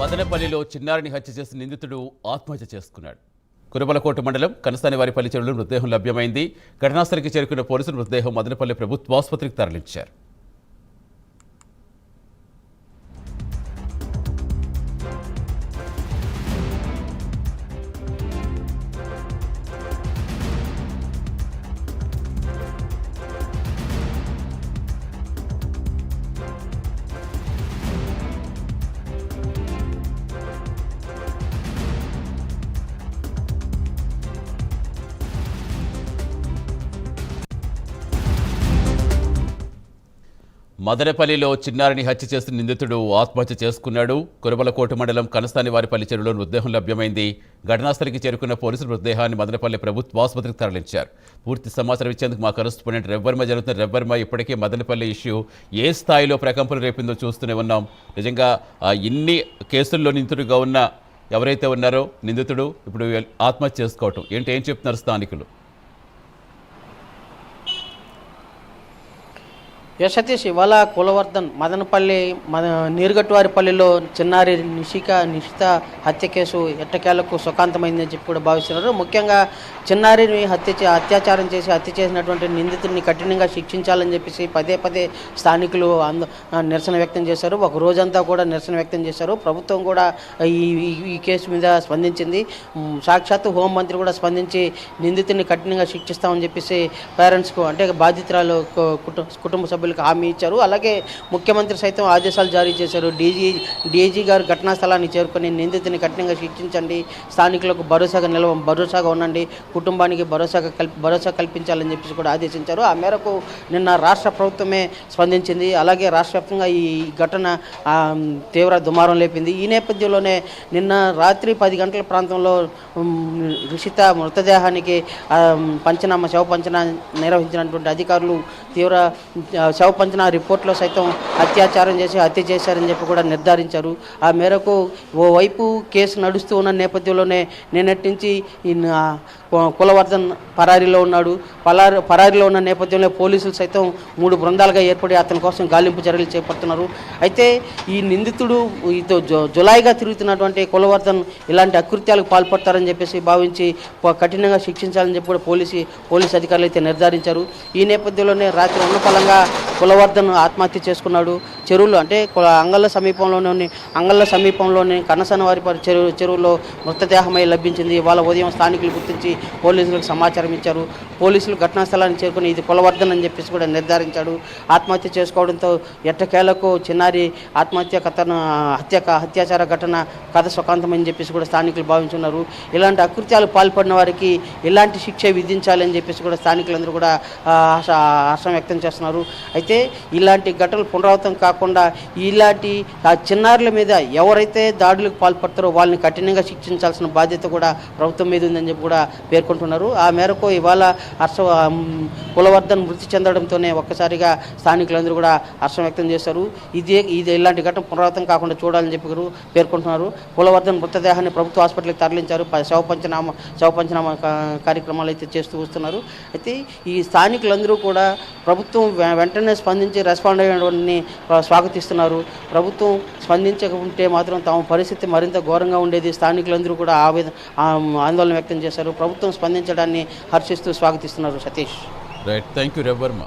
మదనపల్లిలో చిన్నారిని హత్య చేసిన నిందితుడు ఆత్మహత్య చేసుకున్నాడు. కురబలకోట మండలం కనసానివారిపల్లి చెరువులో మృతదేహం లభ్యమైంది. ఘటనాస్థలికి చేరుకున్న పోలీసులు మృతదేహం మదనపల్లి ప్రభుత్వాసుపత్రికి తరలించారు. మదనపల్లిలో చిన్నారిని హత్య చేసిన నిందితుడు ఆత్మహత్య చేసుకున్నాడు. కురబలకోట మండలం కనసానివారిపల్లి చెరువులో మృతదేహం లభ్యమైంది. ఘటనాస్థలికి చేరుకున్న పోలీసులు మృతదేహాన్ని మదనపల్లి ప్రభుత్వాసుపత్రికి తరలించారు. పూర్తి సమాచారం ఇచ్చేందుకు మా కరెస్పాండెంట్ రెవ్వర్మ జరుగుతున్న రెవ్వర్మ, ఇప్పటికే మదనపల్లి ఇష్యూ ఏ స్థాయిలో ప్రకంపనలు రేపిందో చూస్తూనే ఉన్నాం. నిజంగా ఇన్ని కేసుల్లో నిందితుడిగా ఉన్న ఎవరైతే ఉన్నారో నిందితుడు ఇప్పుడు ఆత్మహత్య చేసుకోవటం ఏంటి, ఏం చెప్తున్నారు స్థానికులు? సతీష్, ఇవాళ కులవర్ధన్ మదనపల్లి నీరుగట్టువారిపల్లిలో చిన్నారి నిషిత హత్య కేసు ఎట్టకేలకు సుఖాంతమైందని చెప్పి కూడా భావిస్తున్నారు. ముఖ్యంగా చిన్నారిని అత్యాచారం చేసి హత్య చేసినటువంటి నిందితుడిని కఠినంగా శిక్షించాలని చెప్పేసి పదే పదే స్థానికులు నిరసన వ్యక్తం చేశారు. ఒక రోజంతా కూడా నిరసన వ్యక్తం చేశారు. ప్రభుత్వం కూడా ఈ కేసు మీద స్పందించింది. సాక్షాత్తు హోంమంత్రి కూడా స్పందించి నిందితుడిని కఠినంగా శిక్షిస్తామని చెప్పేసి పేరెంట్స్కు, అంటే బాధితురాలు కుటుంబ సభ్యులకు హామీ ఇచ్చారు. అలాగే ముఖ్యమంత్రి సైతం ఆదేశాలు జారీ చేశారు. డీజీ గారు ఘటనా స్థలాన్ని చేరుకొని నిందితుని కఠినంగా శిక్షించండి, స్థానికులకు భరోసాగా ఉండండి, కుటుంబానికి భరోసా కల్పించాలని చెప్పేసి కూడా ఆదేశించారు. ఆ మేరకు నిన్న రాష్ట్ర ప్రభుత్వమే స్పందించింది. అలాగే రాష్ట్ర వ్యాప్తంగా ఈ ఘటన తీవ్ర దుమారం లేపింది. ఈ నేపథ్యంలోనే నిన్న రాత్రి 10 గంటల ప్రాంతంలో రుషిత మృతదేహానికి శవ పంచనా నిర్వహించినటువంటి అధికారులు తీవ్ర శవ పంచనా రిపోర్ట్లో సైతం అత్యాచారం చేసి హత్య చేశారని చెప్పి కూడా నిర్ధారించారు. ఆ మేరకు ఓవైపు కేసు నడుస్తూ ఉన్న నేపథ్యంలోనే నిన్నటి నుంచి కులవర్ధన్ పరారీలో ఉన్నాడు. పరారీలో ఉన్న నేపథ్యంలో పోలీసులు సైతం 3 బృందాలుగా ఏర్పడి అతని కోసం గాలింపు చర్యలు చేపడుతున్నారు. అయితే ఈ నిందితుడు జులాయిగా తిరుగుతున్నటువంటి కులవర్ధన్ ఇలాంటి అకృత్యాలకు పాల్పడతారని చెప్పేసి భావించి కఠినంగా శిక్షించాలని చెప్పి కూడా పోలీసు అధికారులు అయితే నిర్ధారించారు. ఈ నేపథ్యంలోనే రాత్రి ఉన్నపలంగా కులవర్ధన్ ఆత్మహత్య చేసుకున్నాడు. చెరువులో, అంటే అంగళ్ళ సమీపంలోని కనసనవారి చెరువులో మృతదేహమై లభించింది. ఇవాళ ఉదయం స్థానికులు గుర్తించి పోలీసులకు సమాచారం ఇచ్చారు. పోలీసులు ఘటనా స్థలాన్ని చేరుకుని ఇది కులవర్ధన్ అని చెప్పేసి కూడా నిర్ధారించాడు. ఆత్మహత్య చేసుకోవడంతో ఎట్టకేలకు చిన్నారి అత్యాచార ఘటన కథ సుఖాంతమని చెప్పేసి కూడా స్థానికులు భావించున్నారు. ఇలాంటి అకృత్యాలు పాల్పడిన వారికి ఇలాంటి శిక్ష విధించాలని చెప్పేసి కూడా స్థానికులందరూ కూడా హర్షం వ్యక్తం చేస్తున్నారు. అయితే ఇలాంటి ఘటనలు పునరావృతం కాకుండా ఇలాంటి చిన్నారుల మీద ఎవరైతే దాడులకు పాల్పడతారో వాళ్ళని కఠినంగా శిక్షించాల్సిన బాధ్యత కూడా ప్రభుత్వం మీద ఉందని చెప్పి కూడా పేర్కొంటున్నారు. ఆ మేరకు ఇవాళ కులవర్ధన్ మృతి చెందడంతోనే ఒక్కసారిగా స్థానికులందరూ కూడా హర్షం వ్యక్తం చేశారు. ఇది ఇలాంటి ఘటన పునరావృతం కాకుండా చూడాలని చెప్పి పేర్కొంటున్నారు. కులవర్ధన్ మృతదేహాన్ని ప్రభుత్వ హాస్పిటల్కి తరలించారు. శవ పంచనామా కార్యక్రమాలు అయితే చేస్తూ వస్తున్నారు. అయితే ఈ స్థానికులందరూ కూడా ప్రభుత్వం వెంటనే స్పందించి రెస్పాండ్ అయ్యడాన్ని స్వాగతిస్తున్నారు. ప్రభుత్వం స్పందించకుంటే మాత్రం తమ పరిస్థితి మరింత ఘోరంగా ఉండేది. స్థానికులందరూ కూడా ఆందోళన వ్యక్తం చేశారు. ప్రభుత్వం స్పందించడాన్ని హర్షిస్తూ స్వాగతిస్తున్నారు. Satish, right, thank you రెవ్వర్మ.